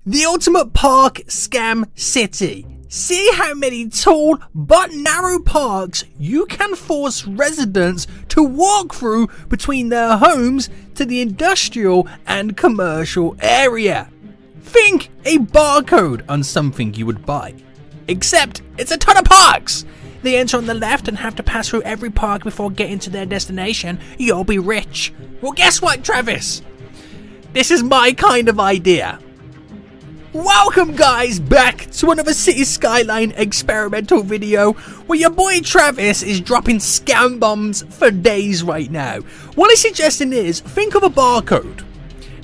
The ultimate park scam city. See how many tall but narrow parks you can force residents to walk through between their homes to the industrial and commercial area. Think a barcode on something you would buy. Except it's a ton of parks. They enter on the left and have to pass through every park before getting to their destination. You'll be rich. Well, guess what, Travis? This is my kind of idea. Welcome guys back to another City Skyline experimental video where your boy Travis is dropping scam bombs for days right now. What I'm suggesting is, think of a barcode.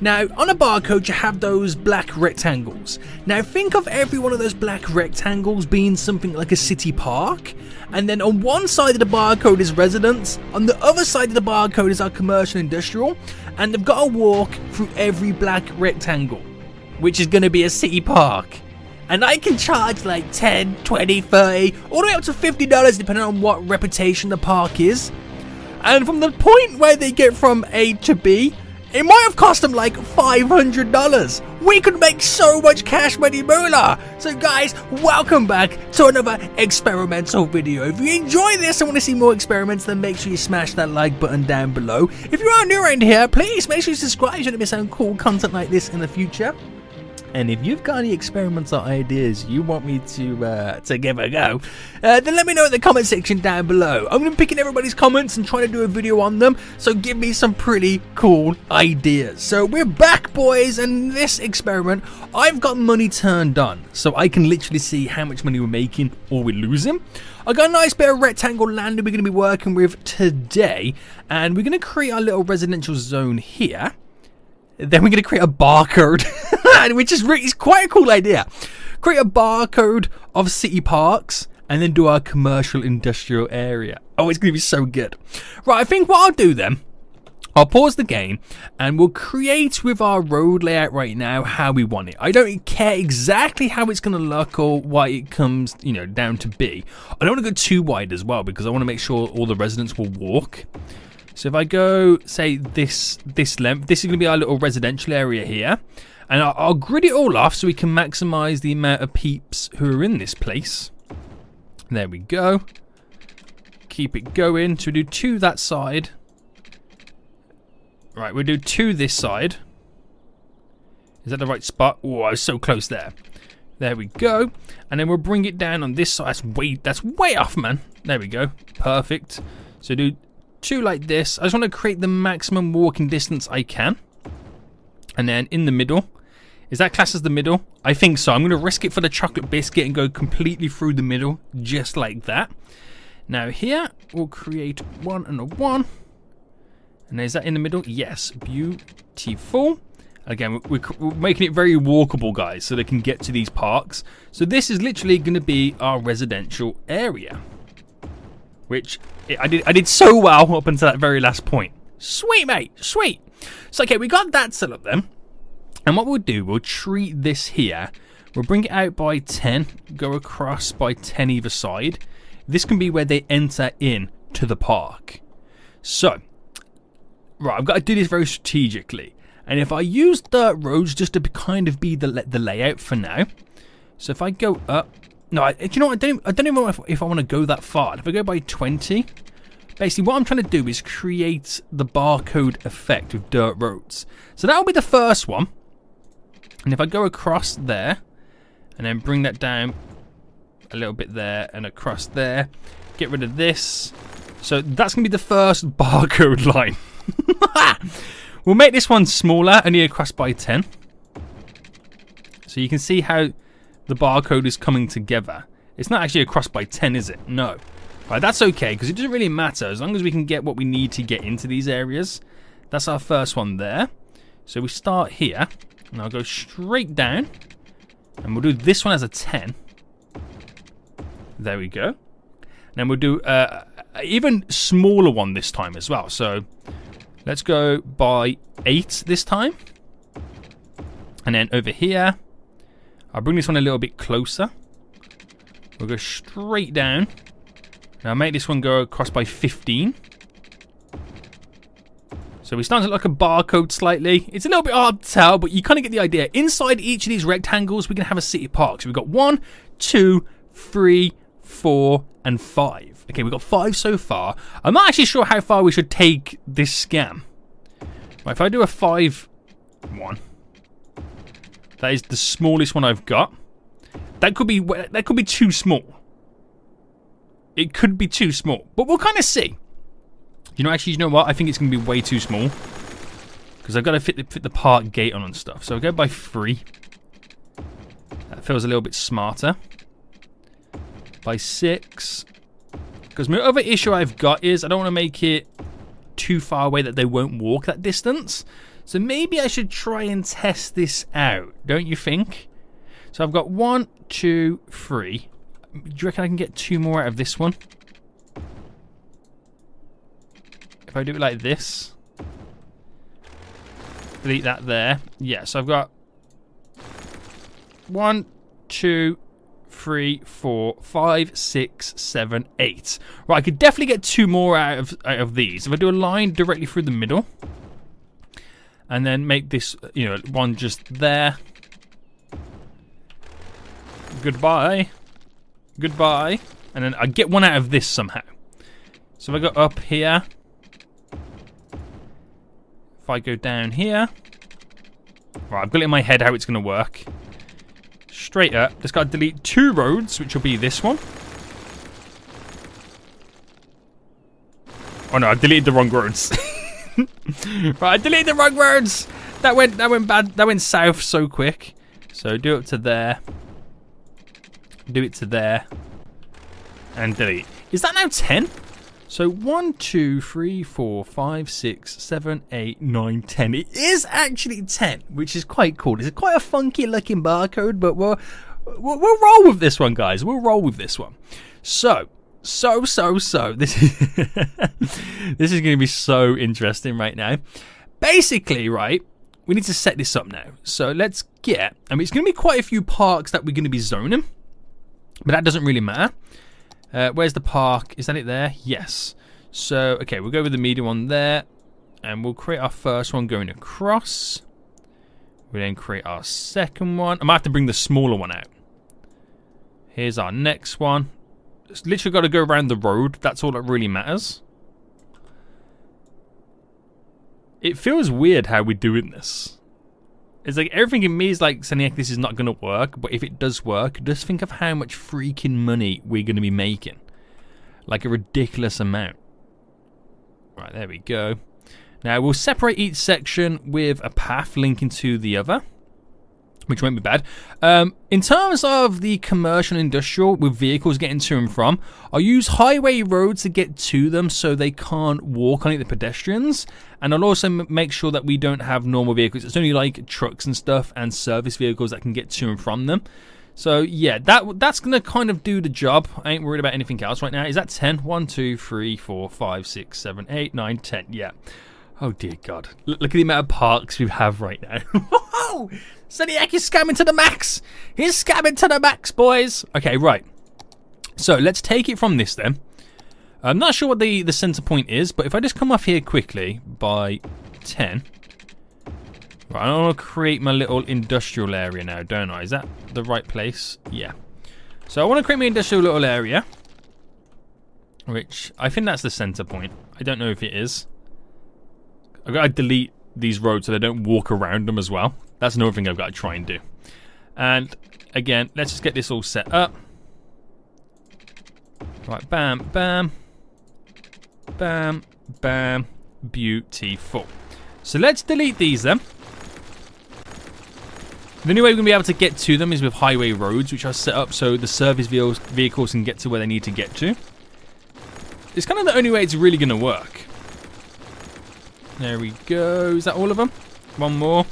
Now on a barcode you have those black rectangles. Now think of every one of those black rectangles being something like a city park, and then on one side of the barcode is residents, on the other side of the barcode is our commercial industrial, and they've got to walk through every black rectangle, which is going to be a city park. And I can charge like 10, 20, 30, all the way up to $50 depending on what reputation the park is. And from the point where they get from A to B, it might have cost them like $500. We could make so much cash money moolah. So guys, welcome back to another experimental video. If you enjoy this and want to see more experiments, then make sure you smash that like button down below. If you are new around here, please make sure you subscribe so you don't miss out on cool content like this in the future. And if you've got any experiments or ideas you want me to give a go, then let me know in the comment section down below. I'm going to be picking everybody's comments and trying to do a video on them, so give me some pretty cool ideas. So we're back, boys, and in this experiment, I've got money turned on, so I can literally see how much money we're making or we're losing. I got a nice bit of rectangle land that we're going to be working with today, and we're going to create our little residential zone here. Then we're going to create a barcode, which is quite a cool idea. Create a barcode of city parks and then do our commercial industrial area. Oh, it's going to be so good. Right, I think what I'll do then, I'll pause the game and we'll create with our road layout right now how we want it. I don't care exactly how it's going to look or what it comes, down to be. I don't want to go too wide as well because I want to make sure all the residents will walk. So if I go, say, this length, this is going to be our little residential area here. And I'll grid it all off so we can maximize the amount of peeps who are in this place. There we go. Keep it going. So we do 2 that side. Right, we'll do 2 this side. Is that the right spot? Oh, I was so close there. There we go. And then we'll bring it down on this side. That's way off, man. There we go. Perfect. So do 2 like this. I just want to create the maximum walking distance I can. And then in the middle, is that classed as the middle? I think so. I'm going to risk it for the chocolate biscuit and go completely through the middle, just like that. Now here, we'll create 1 and a 1. And is that in the middle? Yes, beautiful. Again, we're making it very walkable, guys, so they can get to these parks. So this is literally going to be our residential area. Which I did so well up until that very last point. Sweet, mate, sweet. So okay, we got that set up then. And what we'll do, we'll treat this here. We'll bring it out by 10, go across by 10 either side. This can be where they enter in to the park. So, right, I've got to do this very strategically. And if I use dirt roads just to kind of be the layout for now. So if I go up. No, do you know what? I don't even know if I want to go that far. If I go by 20, basically what I'm trying to do is create the barcode effect with dirt roads. So that'll be the first one. And if I go across there, and then bring that down a little bit there, and across there, get rid of this. So that's going to be the first barcode line. We'll make this one smaller, only across by 10. So you can see how the barcode is coming together. It's not actually across by 10, is it? No. Right, that's okay, because it doesn't really matter. As long as we can get what we need to get into these areas. That's our first one there. So we start here, and I'll go straight down. And we'll do this one as a 10. There we go. And then we'll do an even smaller one this time as well. So let's go by 8 this time. And then over here, I'll bring this one a little bit closer. We'll go straight down. Now make this one go across by 15. So So we started like a barcode slightly. It's a little bit hard to tell, but you kind of get the idea. Inside each of these rectangles, we're going to have a city park. So we've got 1, 2, 3, 4, and 5. Okay, we've got 5 so far. I'm not actually sure how far we should take this scam. Right, if I do a 5 one, that is the smallest one I've got. That could be too small. It could be too small, but we'll kind of see. You know what? I think it's going to be way too small because I've got to fit the park gate on and stuff. So I'll go by 3. That feels a little bit smarter. By 6, because my other issue I've got is I don't want to make it too far away that they won't walk that distance. So maybe I should try and test this out, don't you think? So I've got 1, 2, 3. Do you reckon I can get 2 more out of this one? If I do it like this, delete that there. Yeah, so I've got 1, 2, 3, 4, 5, 6, 7, 8. Right, I could definitely get 2 more out of these. If I do a line directly through the middle, and then make this, one just there. Goodbye. Goodbye. And then I get 1 out of this somehow. So if I go up here, if I go down here, right, I've got it in my head how it's going to work. Straight up, just got to delete 2 roads, which will be this one. Oh no, I deleted the wrong roads. Right, I deleted the wrong roads. That went bad. That went south so quick. So do it to there. Do it to there. And delete. Is that now 10? So 1, 2, 3, 4, 5, 6, 7, 8, 9, 10. It is actually 10, which is quite cool. It's quite a funky looking barcode, but we'll roll with this one, guys. We'll roll with this one. So this is going to be so interesting right now. Basically, right, we need to set this up now. So let's get, it's going to be quite a few parks that we're going to be zoning, but that doesn't really matter. Where's the park? Is that it there? Yes. So, okay, we'll go with the medium one there. And we'll create our first one going across. We'll then create our second one. I might have to bring the smaller one out. Here's our next one. It's literally got to go around the road. That's all that really matters. It feels weird how we're doing this. It's like everything in me is like saying, this is not going to work. But if it does work, just think of how much freaking money we're going to be making. Like a ridiculous amount. Right, there we go. Now we'll separate each section with a path linking to the other, which won't be bad. In terms of the commercial and industrial with vehicles getting to and from, I'll use highway roads to get to them so they can't walk on it, the pedestrians. And I'll also make sure that we don't have normal vehicles. It's only like trucks and stuff and service vehicles that can get to and from them. So yeah, that's going to kind of do the job. I ain't worried about anything else right now. Is that 10? 1, 2, 3, 4, 5, 6, 7, 8, 9, 10. Yeah. Oh dear God. Look at the amount of parks we have right now. Whoa! Seniac is scamming to the max. He's scamming to the max, boys. Okay, right. So let's take it from this then. I'm not sure what the center point is, but if I just come off here quickly by 10. Right, I want to create my little industrial area now, don't I? Is that the right place? Yeah. So I want to create my industrial little area, which I think that's the center point. I don't know if it is. I've got to delete these roads so they don't walk around them as well. That's another thing I've got to try and do. And again, let's just get this all set up. Right, bam, bam. Bam, bam. Beautiful. So let's delete these then. The only way we're going to be able to get to them is with highway roads, which are set up so the service vehicles can get to where they need to get to. It's kind of the only way it's really going to work. There we go. Is that all of them? One more.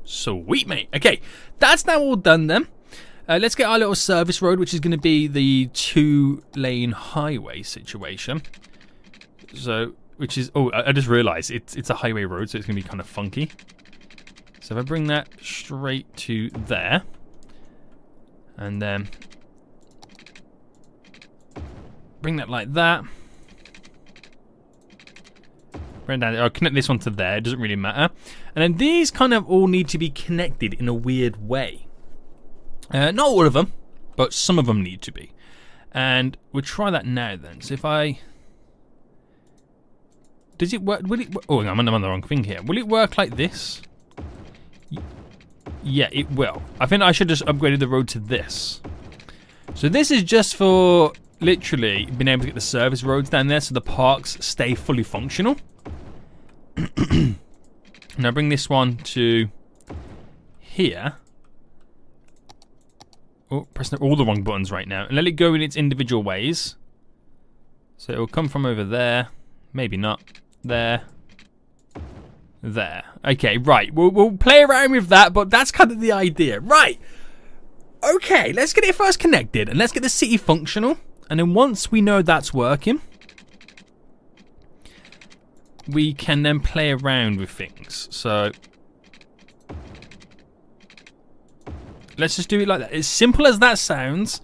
Sweet, mate. Okay, that's now all done then. Let's get our little service road, which is going to be the 2-lane highway situation. So, which is... Oh, I just realised it's a highway road, so it's going to be kind of funky. So if I bring that straight to there. And then... bring that like that. Right down there. I'll connect this one to there. It doesn't really matter. And then these kind of all need to be connected in a weird way. Not all of them, but some of them need to be. And we'll try that now then. So if I... Does it work? Will it? Oh, I'm on the wrong thing here. Will it work like this? Yeah, it will. I think I should just upgrade the road to this. So this is just for literally being able to get the service roads down there so the parks stay fully functional. Now bring this one to here. Oh, pressing all the wrong buttons right now. And let it go in its individual ways. So it will come from over there. Maybe not. There. There. Okay, right. We'll play around with that, but that's kind of the idea. Right. Okay, let's get it first connected and let's get the city functional. And then once we know that's working, we can then play around with things. So let's just do it like that. As simple as that sounds,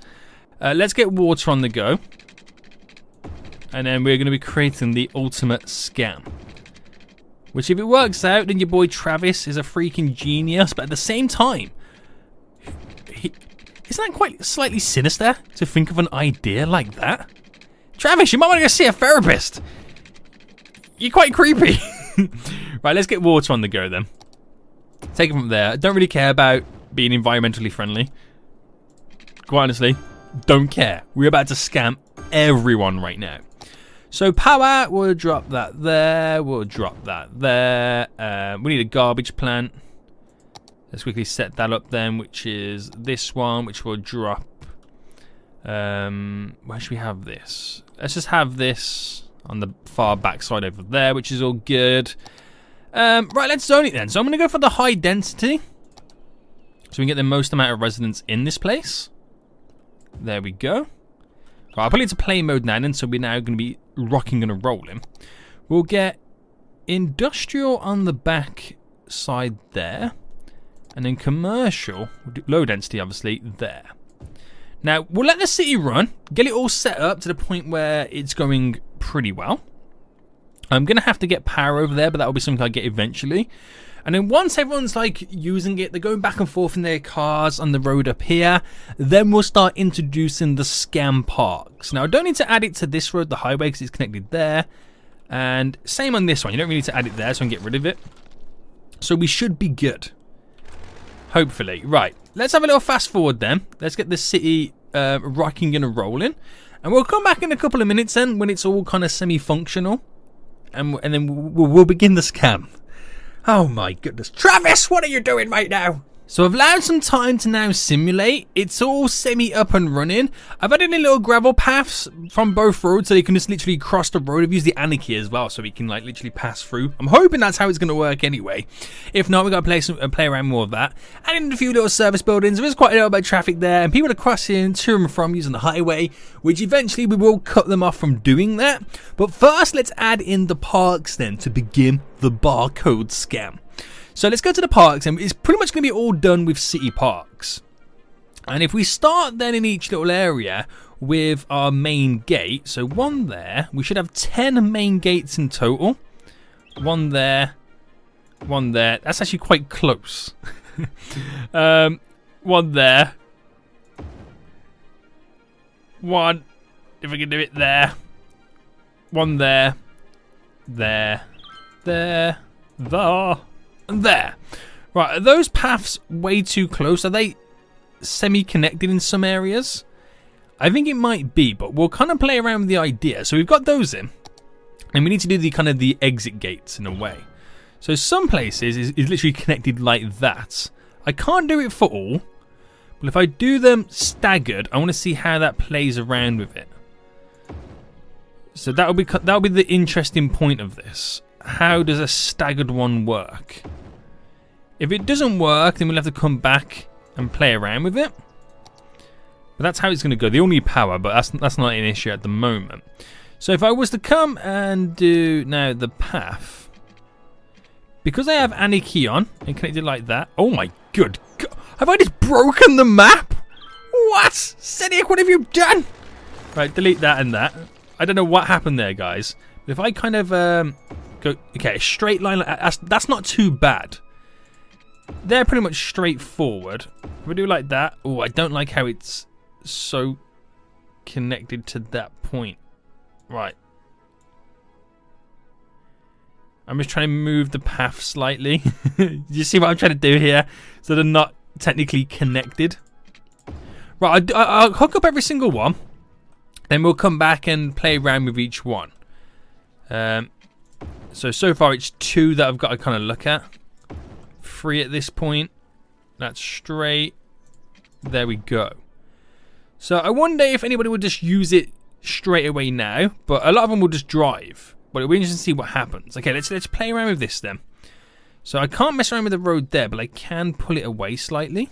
let's get water on the go. And then we're going to be creating the ultimate scam. Which if it works out, then your boy Travis is a freaking genius. But at the same time, isn't that quite slightly sinister to think of an idea like that? Travis, you might want to go see a therapist. You're quite creepy. Right, let's get water on the go then. Take it from there. I don't really care about being environmentally friendly. Quite honestly, don't care. We're about to scam everyone right now. So power, we'll drop that there. We'll drop that there. We need a garbage plant. Let's quickly set that up then, which is this one, which we'll drop. Where should we have this? Let's just have this on the far back side over there, which is all good. Right, let's zone it then. So I'm going to go for the high density. So we can get the most amount of residents in this place. There we go. Right, I'll put it into play mode now, and so we're now going to be rocking and rolling. We'll get industrial on the back side there, and then commercial, we'll do low density obviously, there. Now, we'll let the city run, get it all set up to the point where it's going pretty well. I'm going to have to get power over there, but that will be something I get eventually. And then once everyone's like using it, they're going back and forth in their cars on the road up here, then we'll start introducing the scam parks. Now I don't need to add it to this road, the highway, because it's connected there. And same on this one, you don't really need to add it there, so I can get rid of it. So we should be good. Hopefully. Right, let's have a little fast forward then. Let's get the city rocking and rolling. And we'll come back in a couple of minutes then when it's all kind of semi-functional. And then we'll begin the scam. Oh my goodness. Travis, what are you doing right now? So I've allowed some time to now simulate. It's all semi up and running. I've added in little gravel paths from both roads so you can just literally cross the road. I've used the anarchy as well so we can like literally pass through. I'm hoping that's how it's going to work anyway. If not, we've got to play around more of that. Adding a few little service buildings. There is quite a little bit of traffic there and people are crossing to and from using the highway, which eventually we will cut them off from doing that. But first, let's add in the parks then to begin the barcode scam. So let's go to the parks, and it's pretty much going to be all done with city parks. And if we start then in each little area with our main gate, so one there, we should have 10 main gates in total. One there, one there. That's actually quite close. One there. One, if we can do it there. One there. There. There. There. And there. Right, are those paths way too close? Are they semi-connected in some areas? I think it might be, but we'll kind of play around with the idea. So we've got those in. And we need to do the kind of the exit gates in a way. So some places is literally connected like that. I can't do it for all. But if I do them staggered, I want to see how that plays around with it. So that'll be the interesting point of this. How does a staggered one work? If it doesn't work, then we'll have to come back and play around with it. But that's how it's going to go. They all need power, but that's not an issue at the moment. So if I was to come and do now the path, because I have anarchy on and connected like that. Oh my good God. Have I just broken the map? What? Cedic, what have you done? Right, delete that and that. I don't know what happened there, guys. But if I kind of Go. Okay, a straight line. That's not too bad. They're pretty much straightforward. If we do like that. Oh, I don't like how it's so connected to that point. Right. I'm just trying to move the path slightly. You see what I'm trying to do here? So they're not technically connected. Right, I'll hook up every single one. Then we'll come back and play around with each one. So far it's 2 that I've got to kind of look at. 3 at this point. That's straight. There we go. So I wonder if anybody would just use it straight away now. But a lot of them will just drive. But it'll be interesting to see what happens. Okay, let's play around with this then. So I can't mess around with the road there, but I can pull it away slightly.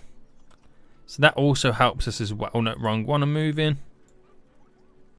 So that also helps us as well. Oh no, wrong one I'm moving.